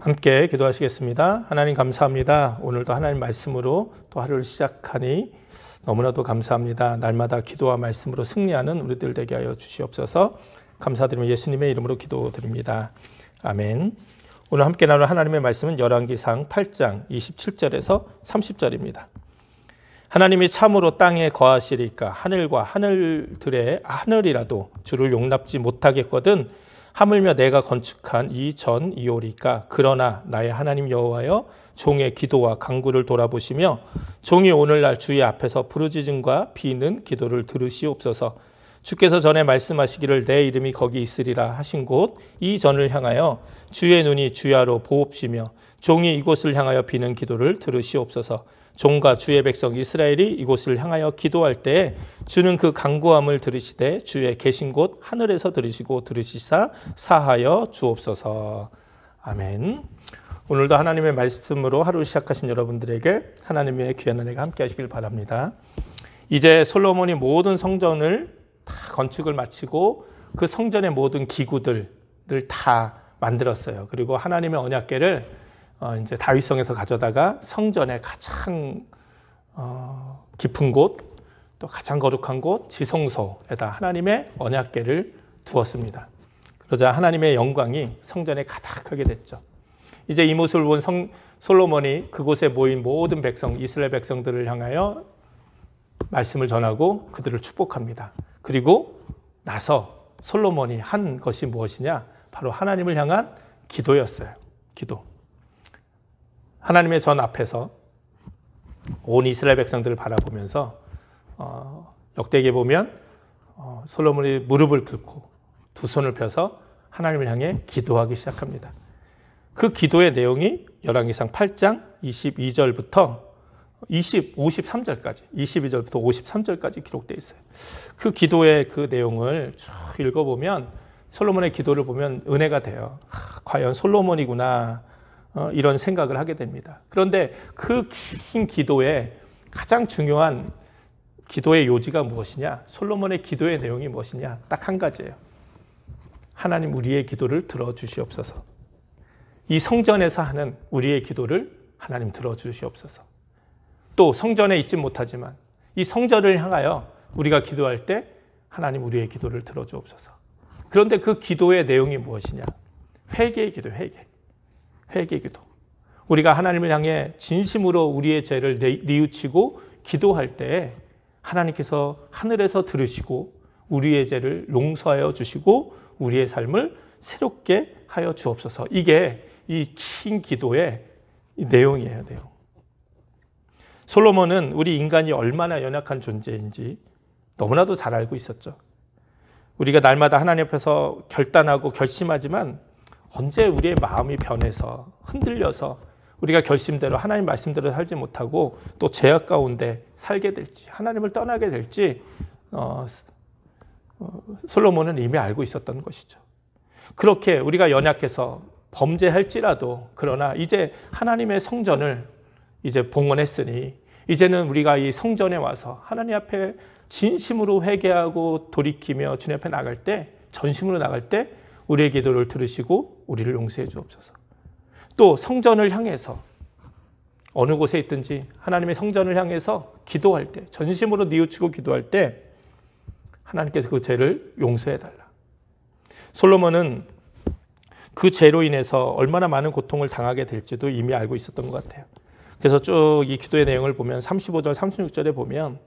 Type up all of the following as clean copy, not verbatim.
함께 기도하시겠습니다. 하나님 감사합니다. 오늘도 하나님 말씀으로 또 하루를 시작하니 너무나도 감사합니다. 날마다 기도와 말씀으로 승리하는 우리들 되게 하여 주시옵소서. 감사드리며 예수님의 이름으로 기도드립니다. 아멘. 오늘 함께 나눌 하나님의 말씀은 열왕기상 8장 27절에서 30절입니다. 하나님이 참으로 땅에 거하시리까 하늘과 하늘들의 하늘이라도 주를 용납지 못하겠거든 하물며 내가 건축한 이 전 이오리까 그러나 나의 하나님 여호와여 종의 기도와 간구를 돌아보시며 종이 오늘날 주의 앞에서 부르짖음과 비는 기도를 들으시옵소서. 주께서 전에 말씀하시기를 내 이름이 거기 있으리라 하신 곳 이 전을 향하여 주의 눈이 주야로 보옵시며 종이 이곳을 향하여 비는 기도를 들으시옵소서. 종과 주의 백성 이스라엘이 이곳을 향하여 기도할 때에 주는 그 간구함을 들으시되 주의 계신 곳 하늘에서 들으시고 들으시사 사하여 주옵소서. 아멘. 오늘도 하나님의 말씀으로 하루 시작하신 여러분들에게 하나님의 귀한 은혜가 함께 하시길 바랍니다. 이제 솔로몬이 모든 성전을 다 건축을 마치고 그 성전의 모든 기구들을 다 만들었어요. 그리고 하나님의 언약궤를 이제 다윗성에서 가져다가 성전의 가장 깊은 곳, 또 가장 거룩한 곳 지성소에다 하나님의 언약궤를 두었습니다. 그러자 하나님의 영광이 성전에 가득하게 됐죠. 이제 이 모습을 본 솔로몬이 그곳에 모인 모든 백성, 이스라엘 백성들을 향하여 말씀을 전하고 그들을 축복합니다. 그리고 나서 솔로몬이 한 것이 무엇이냐? 바로 하나님을 향한 기도였어요. 기도. 하나님의 전 앞에서 온 이스라엘 백성들을 바라보면서 역대기에 보면 솔로몬이 무릎을 꿇고 두 손을 펴서 하나님을 향해 기도하기 시작합니다. 그 기도의 내용이 열왕기상 8장 22절부터 53절까지 22절부터 53절까지 기록되어 있어요. 그 기도의 그 내용을 쭉 읽어보면 솔로몬의 기도를 보면 은혜가 돼요. 과연 솔로몬이구나 이런 생각을 하게 됩니다. 그런데 그 긴 기도의 가장 중요한 기도의 요지가 무엇이냐? 솔로몬의 기도의 내용이 무엇이냐? 딱 한 가지예요. 하나님 우리의 기도를 들어주시옵소서. 이 성전에서 하는 우리의 기도를 하나님 들어주시옵소서. 또 성전에 있지 못하지만 이 성전을 향하여 우리가 기도할 때 하나님 우리의 기도를 들어주옵소서. 그런데 그 기도의 내용이 무엇이냐? 회개의 기도, 회개 기도. 우리가 하나님을 향해 진심으로 우리의 죄를 뉘우치고 기도할 때 하나님께서 하늘에서 들으시고 우리의 죄를 용서하여 주시고 우리의 삶을 새롭게 하여 주옵소서. 이게 이 긴 기도의 내용이에요. 내용. 솔로몬은 우리 인간이 얼마나 연약한 존재인지 너무나도 잘 알고 있었죠. 우리가 날마다 하나님 앞에서 결단하고 결심하지만 언제 우리의 마음이 변해서 흔들려서 우리가 결심대로 하나님 말씀대로 살지 못하고 또 죄악 가운데 살게 될지 하나님을 떠나게 될지 솔로몬은 이미 알고 있었던 것이죠. 그렇게 우리가 연약해서 범죄할지라도 그러나 이제 하나님의 성전을 이제 봉헌했으니 이제는 우리가 이 성전에 와서 하나님 앞에 진심으로 회개하고 돌이키며 주님 앞에 나갈 때 전심으로 나갈 때 우리의 기도를 들으시고 우리를 용서해 주옵소서. 또 성전을 향해서 어느 곳에 있든지 하나님의 성전을 향해서 기도할 때 전심으로 뉘우치고 기도할 때 하나님께서 그 죄를 용서해 달라. 솔로몬은 그 죄로 인해서 얼마나 많은 고통을 당하게 될지도 이미 알고 있었던 것 같아요. 그래서 쭉 이 기도의 내용을 보면 35절 36절에 보면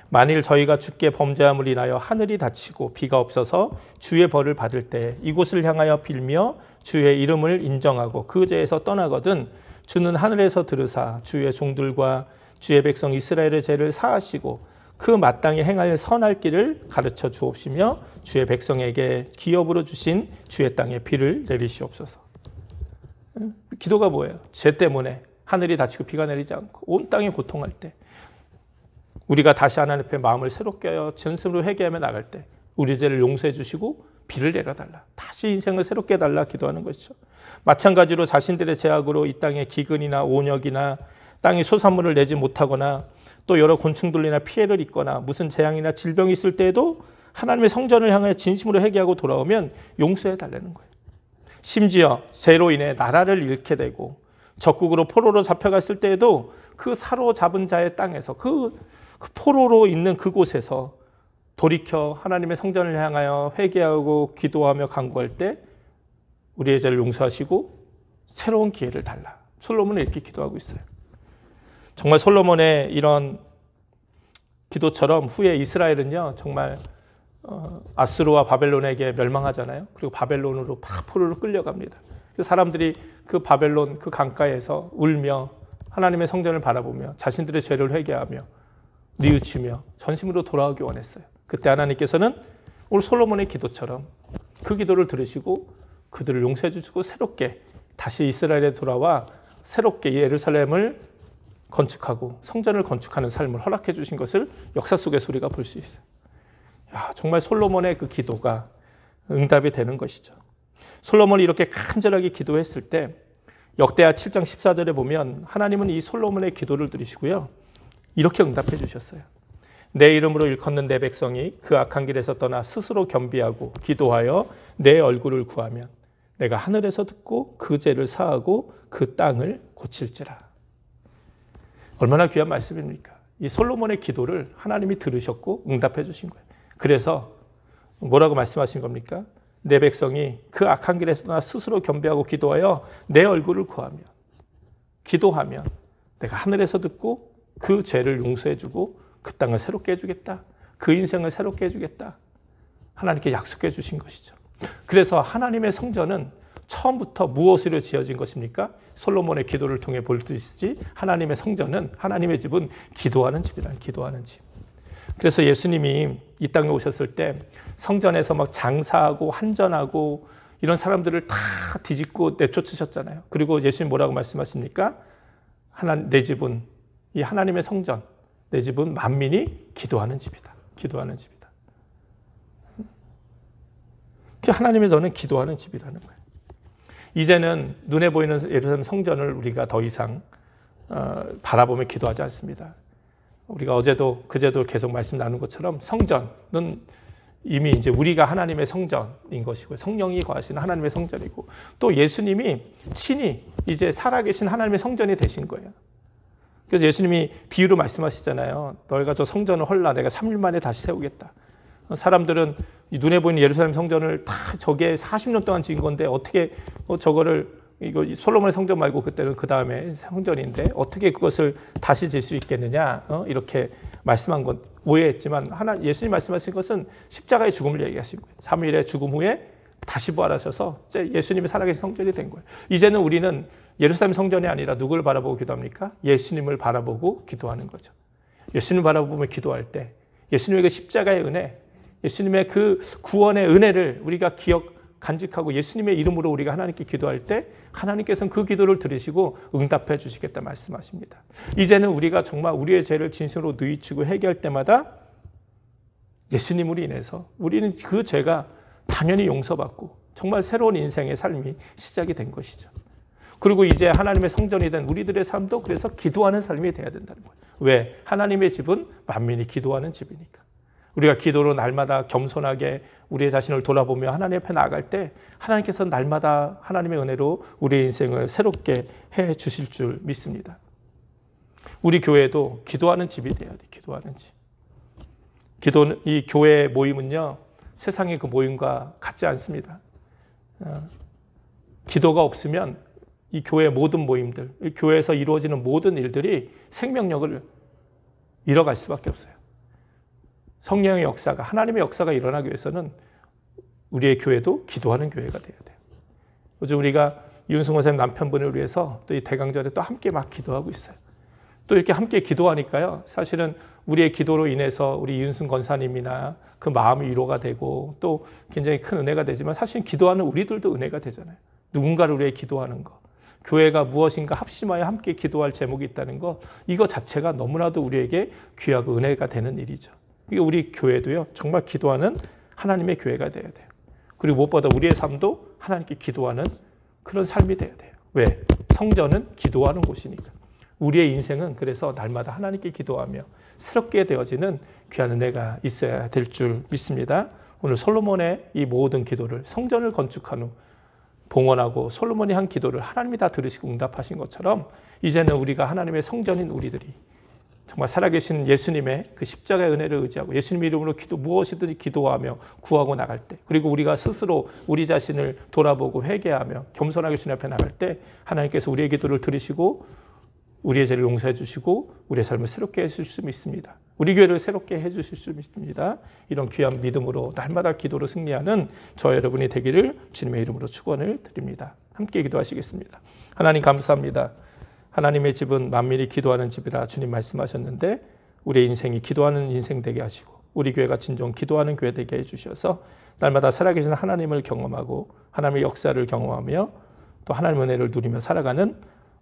만일 저희가 주께 범죄함을 인하여 하늘이 닫히고 비가 없어서 주의 벌을 받을 때 이곳을 향하여 빌며 주의 이름을 인정하고 그 죄에서 떠나거든 주는 하늘에서 들으사 주의 종들과 주의 백성 이스라엘의 죄를 사하시고 그 마땅히 행할 선할 길을 가르쳐 주옵시며 주의 백성에게 기업으로 주신 주의 땅에 비를 내리시옵소서. 기도가 뭐예요? 죄 때문에 하늘이 닫히고 비가 내리지 않고 온 땅이 고통할 때 우리가 다시 하나님 앞에 마음을 새롭게 하여 전심으로 회개하며 나갈 때 우리 죄를 용서해 주시고 비를 내려달라. 다시 인생을 새롭게 해달라 기도하는 것이죠. 마찬가지로 자신들의 죄악으로 이 땅에 기근이나 온역이나 땅이 소산물을 내지 못하거나 또 여러 곤충들이나 피해를 입거나 무슨 재앙이나 질병이 있을 때에도 하나님의 성전을 향해 진심으로 회개하고 돌아오면 용서해 달라는 거예요. 심지어 죄로 인해 나라를 잃게 되고 적국으로 포로로 잡혀갔을 때에도 그 사로잡은 자의 땅에서 그 포로로 있는 그곳에서 돌이켜 하나님의 성전을 향하여 회개하고 기도하며 간구할 때 우리의 죄를 용서하시고 새로운 기회를 달라. 솔로몬은 이렇게 기도하고 있어요. 정말 솔로몬의 이런 기도처럼 후에 이스라엘은요 정말 아수르와 바벨론에게 멸망하잖아요. 그리고 바벨론으로 포로로 끌려갑니다. 사람들이 그 바벨론 그 강가에서 울며 하나님의 성전을 바라보며 자신들의 죄를 회개하며 뉘우치며 전심으로 돌아오기 원했어요. 그때 하나님께서는 오늘 솔로몬의 기도처럼 그 기도를 들으시고 그들을 용서해 주시고 새롭게 다시 이스라엘에 돌아와 새롭게 예루살렘을 건축하고 성전을 건축하는 삶을 허락해 주신 것을 역사 속에서 우리가 볼 수 있어요. 정말 솔로몬의 그 기도가 응답이 되는 것이죠. 솔로몬이 이렇게 간절하게 기도했을 때 역대하 7장 14절에 보면 하나님은 이 솔로몬의 기도를 들으시고요. 이렇게 응답해 주셨어요. 내 이름으로 일컫는 내 백성이 그 악한 길에서 떠나 스스로 겸비하고 기도하여 내 얼굴을 구하면 내가 하늘에서 듣고 그 죄를 사하고 그 땅을 고칠지라. 얼마나 귀한 말씀입니까? 이 솔로몬의 기도를 하나님이 들으셨고 응답해 주신 거예요. 그래서 뭐라고 말씀하신 겁니까? 내 백성이 그 악한 길에서 떠나 스스로 겸비하고 기도하여 내 얼굴을 구하면 기도하면 내가 하늘에서 듣고 그 죄를 용서해 주고 그 땅을 새롭게 해주겠다. 그 인생을 새롭게 해주겠다. 하나님께 약속해 주신 것이죠. 그래서 하나님의 성전은 처음부터 무엇으로 지어진 것입니까? 솔로몬의 기도를 통해 볼 수 있지 하나님의 성전은 하나님의 집은 기도하는 집이라는 기도하는 집. 그래서 예수님이 이 땅에 오셨을 때 성전에서 막 장사하고 한전하고 이런 사람들을 다 뒤집고 내쫓으셨잖아요. 그리고 예수님 뭐라고 말씀하십니까? 내 집은 이 하나님의 성전, 내 집은 만민이 기도하는 집이다. 기도하는 집이다. 하나님의 저는 기도하는 집이라는 거예요. 이제는 눈에 보이는 예루살렘 성전을 우리가 더 이상 바라보며 기도하지 않습니다. 우리가 어제도 그제도 계속 말씀 나눈 것처럼 성전은 이미 이제 우리가 하나님의 성전인 것이고 성령이 거하시는 하나님의 성전이고 또 예수님이 친히 이제 살아계신 하나님의 성전이 되신 거예요. 그래서 예수님이 비유로 말씀하시잖아요. 너희가 저 성전을 헐라 내가 3일 만에 다시 세우겠다. 사람들은 눈에 보이는 예루살렘 성전을 다 저게 40년 동안 지은 건데 어떻게 저거를 이거 솔로몬의 성전 말고 그때는 그 다음에 성전인데 어떻게 그것을 다시 질 수 있겠느냐 이렇게 말씀한 건 오해했지만 예수님 말씀하신 것은 십자가의 죽음을 얘기하신 거예요. 3일의 죽음 후에 다시 부활하셔서 예수님이 살아계신 성전이 된 거예요. 이제는 우리는 예루살렘 성전이 아니라 누구를 바라보고 기도합니까? 예수님을 바라보고 기도하는 거죠. 예수님을 바라보며 기도할 때 예수님의 그 십자가의 은혜, 예수님의 그 구원의 은혜를 우리가 간직하고 예수님의 이름으로 우리가 하나님께 기도할 때 하나님께서는 그 기도를 들으시고 응답해 주시겠다 말씀하십니다. 이제는 우리가 정말 우리의 죄를 진심으로 뉘우치고 회개할 때마다 예수님으로 인해서 우리는 그 죄가 당연히 용서받고 정말 새로운 인생의 삶이 시작이 된 것이죠. 그리고 이제 하나님의 성전이 된 우리들의 삶도 그래서 기도하는 삶이 돼야 된다는 거예요. 왜? 하나님의 집은 만민이 기도하는 집이니까. 우리가 기도로 날마다 겸손하게 우리의 자신을 돌아보며 하나님 앞에 나아갈 때 하나님께서 날마다 하나님의 은혜로 우리의 인생을 새롭게 해 주실 줄 믿습니다. 우리 교회도 기도하는 집이 돼야 돼. 기도하는 집. 이 교회 모임은요. 세상의 그 모임과 같지 않습니다. 기도가 없으면 이 교회의 모든 모임들, 이 교회에서 이루어지는 모든 일들이 생명력을 잃어갈 수밖에 없어요. 성령의 역사가, 하나님의 역사가 일어나기 위해서는 우리의 교회도 기도하는 교회가 돼야 돼요. 요즘 우리가 윤승호 선생님 남편분을 위해서 또 이 대강절에 또 함께 막 기도하고 있어요. 또 이렇게 함께 기도하니까요. 사실은 우리의 기도로 인해서 우리 윤승 권사님이나 그 마음이 위로가 되고 또 굉장히 큰 은혜가 되지만 사실 기도하는 우리들도 은혜가 되잖아요. 누군가를 위해 기도하는 거. 교회가 무엇인가 합심하여 함께 기도할 제목이 있다는 거. 이거 자체가 너무나도 우리에게 귀하고 은혜가 되는 일이죠. 우리 교회도요. 정말 기도하는 하나님의 교회가 돼야 돼요. 그리고 무엇보다 우리의 삶도 하나님께 기도하는 그런 삶이 돼야 돼요. 왜? 성전은 기도하는 곳이니까. 우리의 인생은 그래서 날마다 하나님께 기도하며 새롭게 되어지는 귀한 은혜가 있어야 될 줄 믿습니다. 오늘 솔로몬의 이 모든 기도를 성전을 건축한 후 봉헌하고 솔로몬이 한 기도를 하나님이 다 들으시고 응답하신 것처럼 이제는 우리가 하나님의 성전인 우리들이 정말 살아계신 예수님의 그 십자가의 은혜를 의지하고 예수님 이름으로 무엇이든지 기도하며 구하고 나갈 때, 그리고 우리가 스스로 우리 자신을 돌아보고 회개하며 겸손하게 주님 앞에 나갈 때 하나님께서 우리의 기도를 들으시고 우리의 죄를 용서해 주시고 우리의 삶을 새롭게 해주실 수 있습니다. 우리 교회를 새롭게 해주실 수 있습니다. 이런 귀한 믿음으로 날마다 기도로 승리하는 저 여러분이 되기를 주님의 이름으로 축원을 드립니다. 함께 기도하시겠습니다. 하나님 감사합니다. 하나님의 집은 만민이 기도하는 집이라 주님 말씀하셨는데 우리의 인생이 기도하는 인생 되게 하시고 우리 교회가 진정 기도하는 교회 되게 해주셔서 날마다 살아계신 하나님을 경험하고 하나님의 역사를 경험하며 또 하나님의 은혜를 누리며 살아가는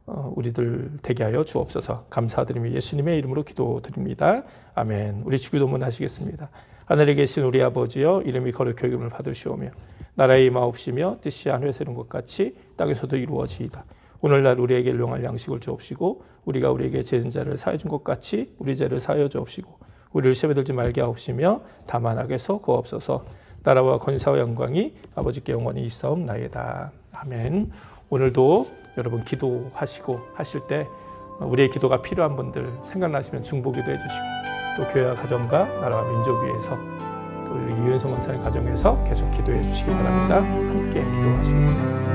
우리들 되게 하여 주옵소서. 감사드리며 예수님의 이름으로 기도드립니다. 아멘. 우리 주기도문 하시겠습니다. 하늘에 계신 우리 아버지여, 이름이 거룩히 여김을 받으시오며 나라의 임하옵시며 뜻이 하늘에서 이룬 것 같이 땅에서도 이루어지이다. 오늘날 우리에게 일용할 양식을 주옵시고 우리가 우리에게 죄진 자를 사해 준 것 같이 우리 죄를 사하여 주옵시고 우리를 시험에 들지 말게 하옵시며 다만 악에서 구하옵소서. 나라와 권세와 영광이 아버지께 영원히 있사옵나이다. 아멘. 오늘도 여러분 기도하시고 하실 때 우리의 기도가 필요한 분들 생각나시면 중보기도 해주시고 또 교회와 가정과 나라와 민족 위해서 또 우리 유현성 원사님 가정에서 계속 기도해 주시기 바랍니다. 함께 기도하시겠습니다.